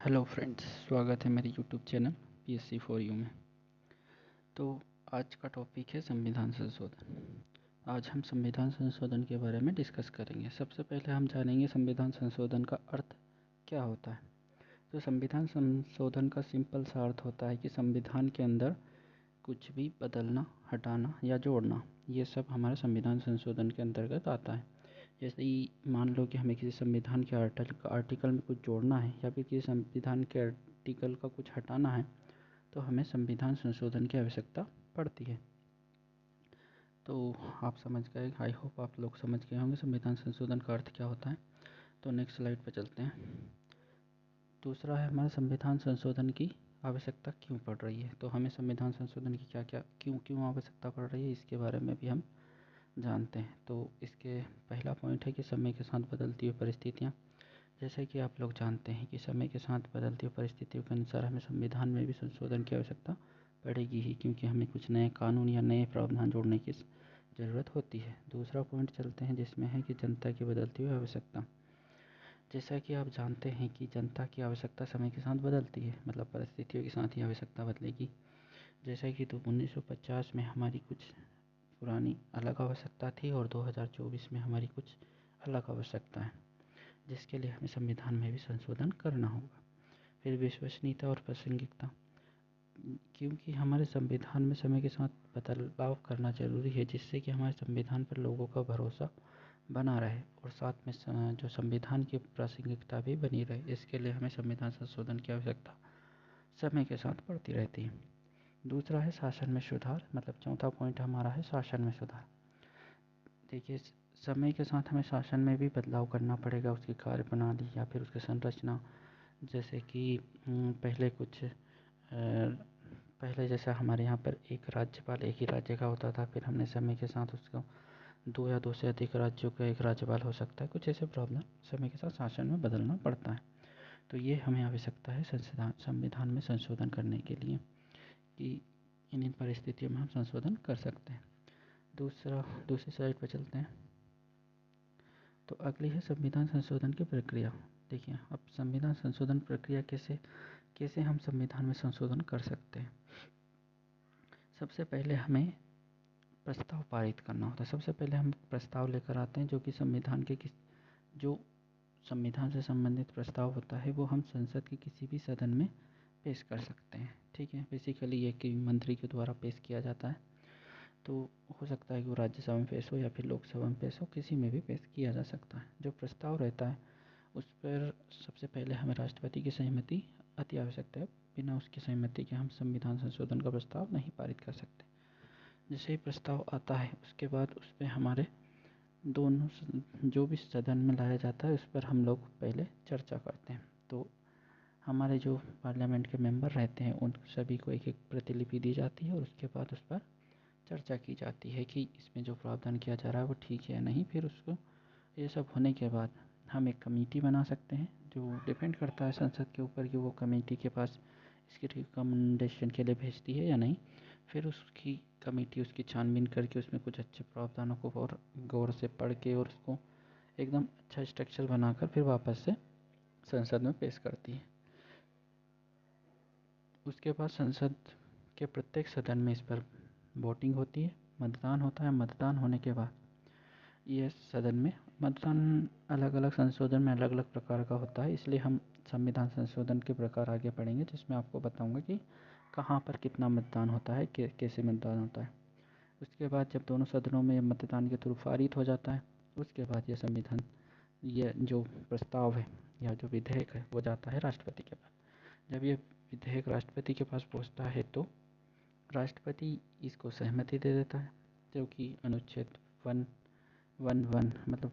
Hello friends, स्वागत है मेरे YouTube channel PSC for you में। तो आज का टॉपिक है संविधान संशोधन। आज हम संविधान संशोधन के बारे में डिस्कस करेंगे। सबसे पहले हम जानेंगे संविधान संशोधन का अर्थ क्या होता है। तो संविधान संशोधन का सिंपल सा अर्थ होता है कि संविधान के अंदर कुछ भी बदलना, हटाना या जोड़ना, ये सब हमारे संविधान संशोधन के अंतर्गत आता है। जैसे ही मान लो कि हमें किसी संविधान के आर्टिकल में कुछ जोड़ना है या फिर किसी संविधान के आर्टिकल का कुछ हटाना है, तो हमें संविधान संशोधन की आवश्यकता पड़ती है। तो आप समझ गए, आई होप आप लोग समझ गए होंगे संविधान संशोधन का अर्थ क्या होता है। तो नेक्स्ट स्लाइड पर चलते हैं। दूसरा है हमारे संविधान संशोधन की आवश्यकता क्यों पड़ रही है। तो हमें संविधान संशोधन की क्या क्या क्यों आवश्यकता पड़ रही है, इसके बारे में भी हम जानते हैं। तो इसके पहला पॉइंट है कि समय के साथ बदलती हुई परिस्थितियाँ। जैसे कि आप लोग जानते हैं कि समय के साथ बदलती हुई परिस्थितियों के अनुसार हमें संविधान में भी संशोधन की आवश्यकता पड़ेगी ही, क्योंकि हमें कुछ नए कानून या नए प्रावधान जोड़ने की ज़रूरत होती है। दूसरा पॉइंट चलते हैं जिसमें है कि जनता की बदलती हुई आवश्यकता। जैसा कि आप जानते हैं कि जनता की आवश्यकता समय के साथ बदलती है, मतलब परिस्थितियों के साथ ही आवश्यकता बदलेगी। जैसा कि 1950 में हमारी कुछ पुरानी अलग आवश्यकता थी और 2024 में हमारी कुछ अलग आवश्यकता है, जिसके लिए हमें संविधान में भी संशोधन करना होगा। फिर विश्वसनीयता और प्रासंगिकता, क्योंकि हमारे संविधान में समय के साथ बदलाव करना जरूरी है, जिससे कि हमारे संविधान पर लोगों का भरोसा बना रहे और साथ में जो संविधान की प्रासंगिकता भी बनी रहे। इसके लिए हमें संविधान संशोधन की आवश्यकता समय के साथ पड़ती रहती है। दूसरा है शासन में सुधार, मतलब चौथा पॉइंट हमारा है शासन में सुधार। देखिए, समय के साथ हमें शासन में भी बदलाव करना पड़ेगा, उसकी कार्यप्रणाली या फिर उसकी संरचना। जैसे कि पहले जैसा हमारे यहाँ पर एक राज्यपाल एक ही राज्य का होता था, फिर हमने समय के साथ उसको दो या दो से अधिक राज्यों का एक राज्यपाल हो सकता है। कुछ ऐसे प्रॉब्लम समय के साथ शासन में बदलना पड़ता है। तो ये हमें आवश्यकता है संविधान में संशोधन करने के लिए कि इन परिस्थितियों में हम संशोधन कर सकते हैं। दूसरी स्लाइड पर चलते हैं। तो अगली है संविधान संशोधन की प्रक्रिया। देखिए, अब संविधान संशोधन प्रक्रिया कैसे हम संविधान में संशोधन कर सकते हैं। सबसे पहले हमें प्रस्ताव पारित करना होता है। सबसे पहले हम प्रस्ताव लेकर आते हैं, जो संविधान से संबंधित प्रस्ताव होता है वो हम संसद के किसी भी सदन में पेश कर सकते हैं। ठीक है, बेसिकली ये कि मंत्री के द्वारा पेश किया जाता है। तो हो सकता है कि वो राज्यसभा में पेश हो या फिर लोकसभा में पेश हो, किसी में भी पेश किया जा सकता है। जो प्रस्ताव रहता है उस पर सबसे पहले हमें राष्ट्रपति की सहमति अति आवश्यक है। बिना उसकी सहमति के हम संविधान संशोधन का प्रस्ताव नहीं पारित कर सकते। जैसे ही प्रस्ताव आता है उसके बाद उस पर हमारे दोनों जो भी सदन में लाया जाता है उस पर हम लोग पहले चर्चा करते हैं। तो हमारे जो पार्लियामेंट के मेंबर रहते हैं उन सभी को एक एक प्रतिलिपि दी जाती है और उसके बाद उस पर चर्चा की जाती है कि इसमें जो प्रावधान किया जा रहा है वो ठीक है या नहीं। फिर उसको ये सब होने के बाद हम एक कमेटी बना सकते हैं, जो डिपेंड करता है संसद के ऊपर कि वो कमेटी के पास इसकी रिकमेंडेशन के लिए भेजती है या नहीं। फिर उसकी कमेटी उसकी छानबीन करके उसमें कुछ अच्छे प्रावधानों को और गौर से पढ़ के और उसको एकदम अच्छा स्ट्रक्चर बनाकर फिर वापस से संसद में पेश करती है। उसके बाद संसद के प्रत्येक सदन में इस पर वोटिंग होती है, मतदान होता है। मतदान होने के बाद ये सदन में मतदान अलग अलग संशोधन में अलग अलग प्रकार का होता है, इसलिए हम संविधान संशोधन के प्रकार आगे पढ़ेंगे, जिसमें आपको बताऊंगा कि कहाँ पर कितना मतदान होता है, कैसे मतदान होता है। उसके बाद जब दोनों सदनों में मतदान के थ्रू पारित हो जाता है, उसके बाद ये जो प्रस्ताव है या जो विधेयक है वो जाता है राष्ट्रपति के पास। जब ये विधेयक राष्ट्रपति के पास पहुंचता है तो राष्ट्रपति इसको सहमति दे देता है, जो कि अनुच्छेद 111 मतलब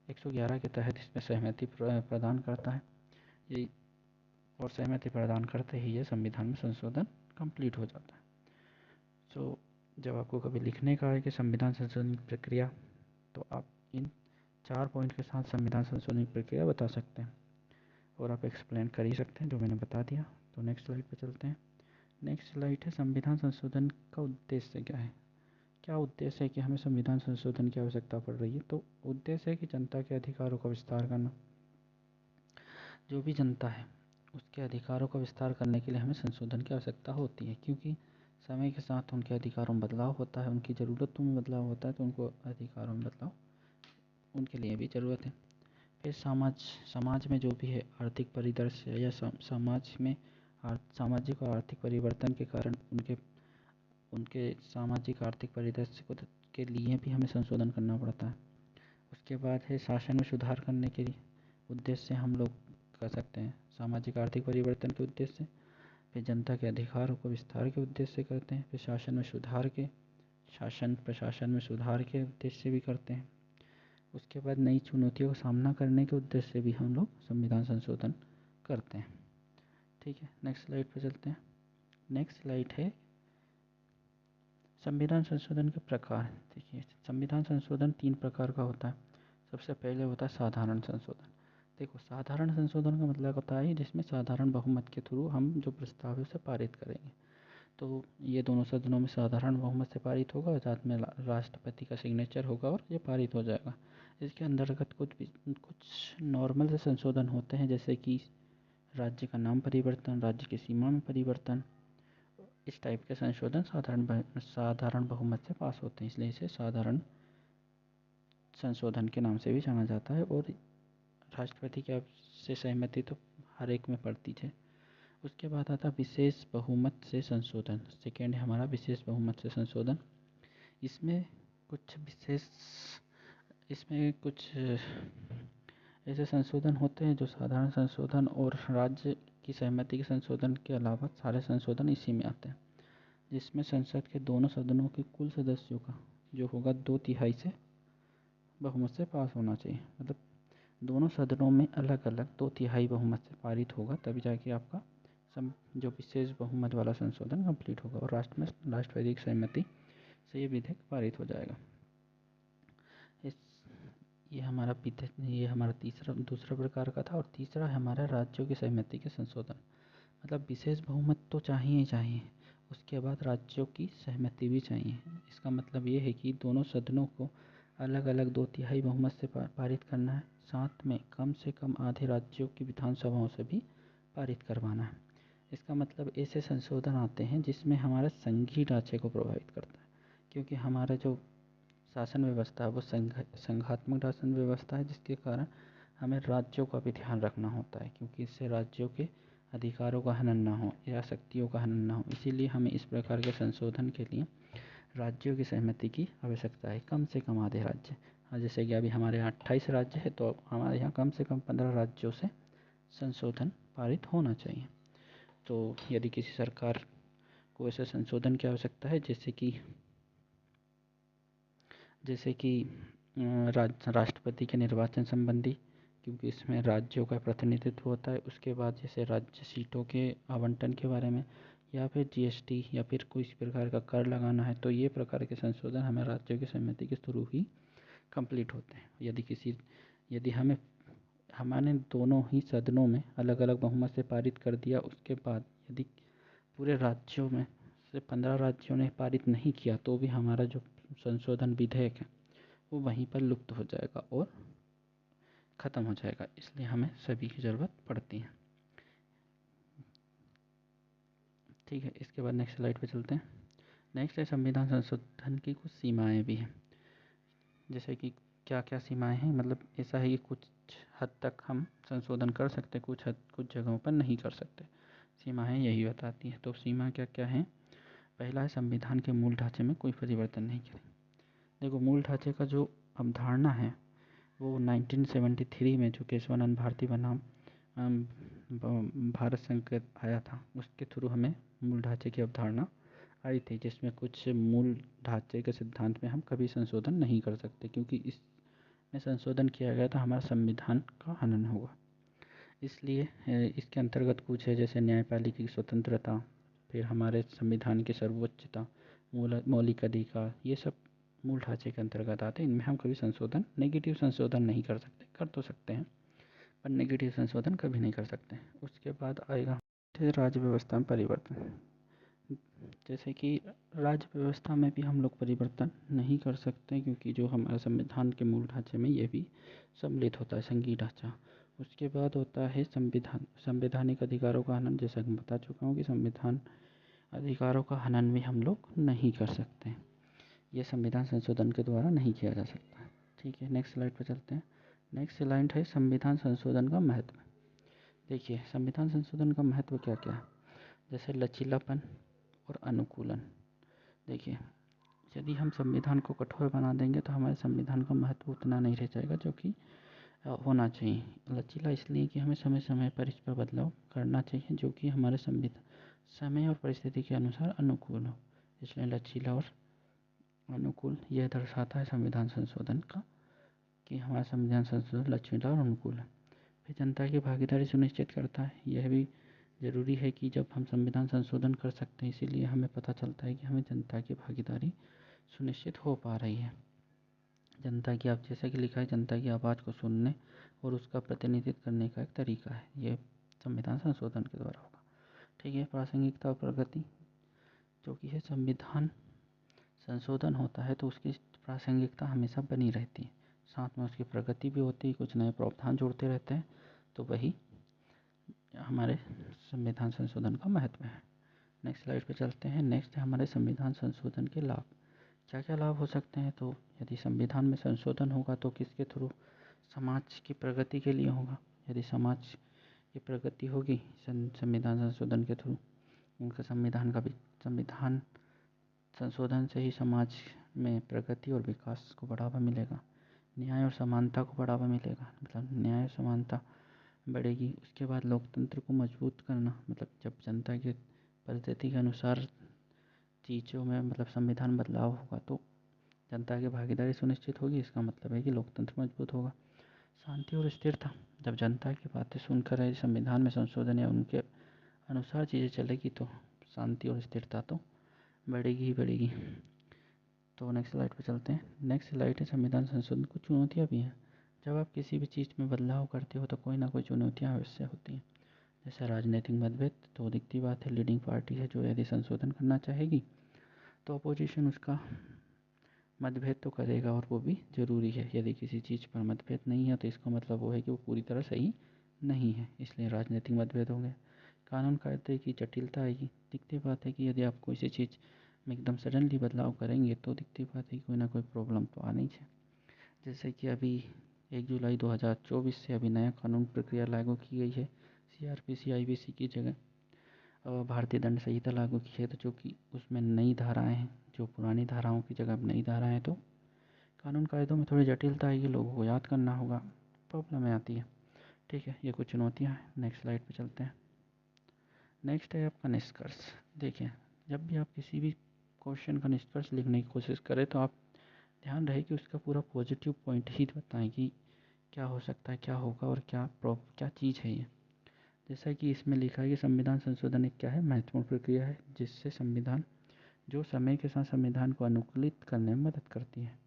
111 के तहत इसमें सहमति प्रदान करता है। ये और सहमति प्रदान करते ही ये संविधान में संशोधन कंप्लीट हो जाता है। सो जब आपको कभी लिखने का है कि संविधान संशोधन की प्रक्रिया, तो आप इन 4 पॉइंट के साथ संविधान संशोधन की प्रक्रिया बता सकते हैं और आप एक्सप्लेन कर ही सकते हैं, जो मैंने बता दिया। तो नेक्स्ट स्लाइड पर चलते हैं। नेक्स्ट स्लाइड है संविधान संशोधन का उद्देश्य क्या है। क्या उद्देश्य है कि हमें संविधान संशोधन की आवश्यकता पड़ रही है। तो उद्देश्य है कि जनता के अधिकारों का विस्तार करना। जो भी जनता है उसके अधिकारों का विस्तार करने के लिए हमें संशोधन की आवश्यकता होती है, क्योंकि समय के साथ उनके अधिकारों में बदलाव होता है, उनकी ज़रूरतों में बदलाव होता है, तो उनको अधिकारों में बदलाव उनके लिए भी ज़रूरत है। फिर समाज में जो भी है आर्थिक परिदृश्य या समाज में सामाजिक और आर्थिक परिवर्तन के कारण उनके उनके सामाजिक आर्थिक परिदृश्य के लिए भी हमें संशोधन करना पड़ता है। उसके बाद है शासन में सुधार करने के लिए उद्देश्य से हम लोग कर सकते हैं, सामाजिक आर्थिक परिवर्तन के उद्देश्य से। फिर जनता के अधिकारों को विस्तार के उद्देश्य से करते हैं। फिर शासन प्रशासन में सुधार के उद्देश्य से भी करते हैं। उसके बाद नई चुनौतियों का सामना करने के उद्देश्य से भी हम लोग संविधान संशोधन करते हैं। ठीक है, नेक्स्ट स्लाइड पर चलते हैं। नेक्स्ट स्लाइड है संविधान संशोधन के प्रकार। देखिए, संविधान संशोधन 3 प्रकार का होता है। सबसे पहले होता है साधारण संशोधन। देखो, साधारण संशोधन का मतलब होता है जिसमें साधारण बहुमत के थ्रू हम जो प्रस्ताव है उसे पारित करेंगे। तो ये दोनों सदनों में साधारण बहुमत से पारित होगा और साथ में राष्ट्रपति का सिग्नेचर होगा और ये पारित हो जाएगा। इसके अंतर्गत कुछ नॉर्मल से संशोधन होते हैं, जैसे कि राज्य का नाम परिवर्तन, राज्य की सीमा में परिवर्तन। इस टाइप के संशोधन साधारण बहुमत से पास होते हैं, इसलिए इसे साधारण संशोधन के नाम से भी जाना जाता है। और राष्ट्रपति की से सहमति तो हर एक में पड़ती है। उसके बाद आता विशेष बहुमत से संशोधन। सेकेंड है हमारा विशेष बहुमत से संशोधन। इसमें कुछ ऐसे संशोधन होते हैं जो साधारण संशोधन और राज्य की सहमति के संशोधन के अलावा सारे संशोधन इसी में आते हैं, जिसमें संसद के दोनों सदनों के कुल सदस्यों का जो होगा 2/3 से बहुमत से पास होना चाहिए। मतलब दोनों सदनों में अलग अलग 2/3 बहुमत से पारित होगा, तभी जाके आपका जो विशेष बहुमत वाला संशोधन कंप्लीट होगा और राष्ट्रपति की सहमति से ये विधेयक पारित हो जाएगा। ये हमारा दूसरा प्रकार का था। और तीसरा है हमारा राज्यों की सहमति के संशोधन। मतलब विशेष बहुमत तो चाहिए ही चाहिए, उसके बाद राज्यों की सहमति भी चाहिए। इसका मतलब ये है कि दोनों सदनों को अलग अलग 2/3 बहुमत से पारित करना है, साथ में कम से कम आधे राज्यों की विधानसभाओं से भी पारित करवाना है। इसका मतलब ऐसे संशोधन आते हैं जिसमें हमारे संघीय ढांचे को प्रभावित करता है, क्योंकि हमारा जो शासन व्यवस्था है वो संघात्मक शासन व्यवस्था है, जिसके कारण हमें राज्यों का भी ध्यान रखना होता है, क्योंकि इससे राज्यों के अधिकारों का हनन ना हो या शक्तियों का हनन ना हो। इसीलिए हमें इस प्रकार के संशोधन के लिए राज्यों की सहमति की आवश्यकता है, कम से कम आधे राज्य। जैसे कि अभी हमारे यहाँ 28 राज्य है, तो हमारे यहाँ कम से कम 15 राज्यों से संशोधन पारित होना चाहिए। तो यदि किसी सरकार को ऐसे संशोधन की आवश्यकता है, जैसे कि राष्ट्रपति के निर्वाचन संबंधी, क्योंकि इसमें राज्यों का प्रतिनिधित्व होता है। उसके बाद जैसे राज्य सीटों के आवंटन के बारे में, या फिर जीएसटी या फिर कोई इस प्रकार का कर लगाना है, तो ये प्रकार के संशोधन हमें राज्यों की सहमति के थ्रू ही कंप्लीट होते हैं। यदि हमारे दोनों ही सदनों में अलग अलग बहुमत से पारित कर दिया, उसके बाद यदि पूरे राज्यों में से 15 राज्यों ने पारित नहीं किया, तो भी हमारा जो संशोधन विधेयक है वो वहीं पर लुप्त हो जाएगा और ख़त्म हो जाएगा। इसलिए हमें सभी की ज़रूरत पड़ती है। ठीक है, इसके बाद नेक्स्ट स्लाइड पे चलते हैं। नेक्स्ट है संविधान संशोधन की कुछ सीमाएं भी हैं। जैसे कि क्या क्या सीमाएं हैं, मतलब ऐसा है कि कुछ हद तक हम संशोधन कर सकते, कुछ जगहों पर नहीं कर सकते। सीमाएं यही बताती हैं। तो सीमा क्या क्या हैं? पहला है संविधान के मूल ढांचे में कोई परिवर्तन नहीं करें। देखो, मूल ढांचे का जो अवधारणा है वो 1973 में जो केशवानंद भारती बनाम भारत संघ आया था, उसके थ्रू हमें मूल ढांचे की अवधारणा आई थी, जिसमें कुछ मूल ढांचे के सिद्धांत में हम कभी संशोधन नहीं कर सकते, क्योंकि इसमें संशोधन किया गया तो हमारा संविधान का हनन होगा। इसलिए इसके अंतर्गत कुछ है जैसे न्यायपालिका की स्वतंत्रता, फिर हमारे संविधान की सर्वोच्चता, मौलिक अधिकार, ये सब मूल ढांचे के अंतर्गत आते हैं। इनमें हम कभी नेगेटिव संशोधन नहीं कर सकते, कर तो सकते हैं पर नेगेटिव संशोधन कभी नहीं कर सकते। उसके बाद आएगा राज्य व्यवस्था में परिवर्तन। जैसे कि राज्य व्यवस्था में भी हम लोग परिवर्तन नहीं कर सकते, क्योंकि जो हमारे संविधान के मूल ढांचे में ये भी सम्मिलित होता है, संघीय ढांचा। उसके बाद होता है संवैधानिक अधिकारों का हनन। जैसा कि मैं बता चुका हूँ कि संविधान अधिकारों का हनन भी हम लोग नहीं कर सकते, ये संविधान संशोधन के द्वारा नहीं किया जा सकता। ठीक है, नेक्स्ट स्लाइड पर चलते हैं। नेक्स्ट स्लाइड है संविधान संशोधन का महत्व। देखिए, संविधान संशोधन का महत्व क्या क्या है। जैसे लचीलापन और अनुकूलन। देखिए, यदि हम संविधान को कठोर बना देंगे तो हमारे संविधान का महत्व उतना नहीं रह जाएगा जो कि होना चाहिए। लचीला इसलिए कि हमें समय समय पर इस पर बदलाव करना चाहिए जो कि हमारे समय और परिस्थिति के अनुसार अनुकूल हो। इसलिए लचीला और अनुकूल यह दर्शाता है संविधान संशोधन का कि हमारा संविधान संशोधन लचीला और अनुकूल है। फिर जनता की भागीदारी सुनिश्चित करता है। यह भी ज़रूरी है कि जब हम संविधान संशोधन कर सकते हैं, इसीलिए हमें पता चलता है कि हमें जनता की भागीदारी सुनिश्चित हो पा रही है। जनता की, आप जैसा कि लिखा है, जनता की आवाज़ को सुनने और उसका प्रतिनिधित्व करने का एक तरीका है, ये संविधान संशोधन के द्वारा होगा। ठीक है, प्रासंगिकता और प्रगति, जो कि है संविधान संशोधन होता है तो उसकी प्रासंगिकता हमेशा बनी रहती है, साथ में उसकी प्रगति भी होती है, कुछ नए प्रावधान जुड़ते रहते हैं, तो वही हमारे संविधान संशोधन का महत्व है। नेक्स्ट स्लाइड पे चलते हैं। नेक्स्ट है हमारे संविधान संशोधन के लाभ। क्या क्या लाभ हो सकते हैं। तो यदि संविधान में संशोधन होगा तो किसके थ्रू, समाज की प्रगति के लिए होगा। यदि समाज की प्रगति होगी संविधान संशोधन के थ्रू, उनका संविधान संशोधन से ही समाज में प्रगति और विकास को बढ़ावा मिलेगा। न्याय और समानता को बढ़ावा मिलेगा, मतलब न्याय और समानता बढ़ेगी। उसके बाद लोकतंत्र को मजबूत करना, मतलब जब जनता की परिस्थिति के अनुसार चीज़ों में मतलब संविधान बदलाव होगा तो जनता की भागीदारी सुनिश्चित होगी, इसका मतलब है कि लोकतंत्र मजबूत होगा। शांति और स्थिरता, जब जनता की बातें सुनकर यदि संविधान में संशोधन या उनके अनुसार चीज़ें चलेगी तो शांति और स्थिरता तो बढ़ेगी ही बढ़ेगी। तो नेक्स्ट स्लाइड पर चलते हैं। नेक्स्ट स्लाइड है संविधान संशोधन को चुनौतियाँ भी हैं। जब आप किसी भी चीज़ में बदलाव करते हो तो कोई ना कोई चुनौतियाँ अवश्य होती हैं। जैसे राजनीतिक मतभेद, तो दिखती बात है, लीडिंग पार्टी है जो यदि संशोधन करना चाहेगी तो अपोजिशन उसका मतभेद तो करेगा, और वो भी ज़रूरी है। यदि किसी चीज़ पर मतभेद नहीं है तो इसका मतलब वो है कि वो पूरी तरह सही नहीं है, इसलिए राजनीतिक मतभेद होंगे। कानून कायदे की जटिलता आएगी। दिखती बात है कि यदि आप किसी चीज़ में एकदम सडनली बदलाव करेंगे तो दिखती बात है कि कोई ना कोई प्रॉब्लम तो आनी ही है। जैसे कि अभी 1 जुलाई 2024 से अभी नया कानून प्रक्रिया लागू की गई है। CRPC IBC की जगह भारतीय दंड संहिता लागू की है, तो जो कि उसमें नई धाराएं हैं, जो पुरानी धाराओं की जगह नई धाराएं हैं, तो कानून कायदों में थोड़ी जटिलता आएगी, लोगों को याद करना होगा, प्रॉब्लम आती है। ठीक है, ये कुछ चुनौतियाँ हैं। नेक्स्ट स्लाइड पे चलते हैं। नेक्स्ट है आपका निष्कर्ष। देखिए, जब भी आप किसी भी क्वेश्चन का निष्कर्ष लिखने की कोशिश करें तो आप ध्यान रहे कि उसका पूरा पॉजिटिव पॉइंट ही बताएं कि क्या हो सकता है, क्या होगा और क्या चीज़ है ये। जैसा कि इसमें लिखा है कि संविधान संशोधन एक क्या है, महत्वपूर्ण प्रक्रिया है जिससे संविधान जो समय के साथ संविधान को अनुकूलित करने में मदद करती है।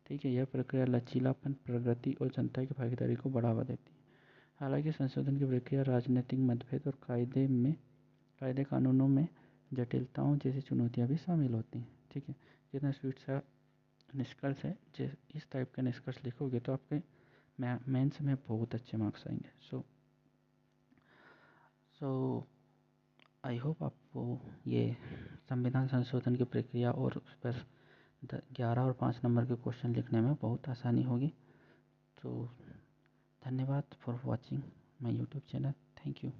ठीक है, यह प्रक्रिया लचीलापन, प्रगति और जनता की भागीदारी को बढ़ावा देती है। हालांकि संशोधन की प्रक्रिया राजनीतिक मतभेद और कायदे कानूनों में जटिलताओं जैसी चुनौतियाँ भी शामिल होती हैं। ठीक है, जितना स्वीट सा निष्कर्ष है, इस टाइप का निष्कर्ष लिखोगे तो आपके मेंस में बहुत अच्छे मार्क्स आएंगे। सो आई होप आपको ये संविधान संशोधन की प्रक्रिया और उस पर 11 और 5 नंबर के क्वेश्चन लिखने में बहुत आसानी होगी। तो धन्यवाद for watching my YouTube channel. Thank you.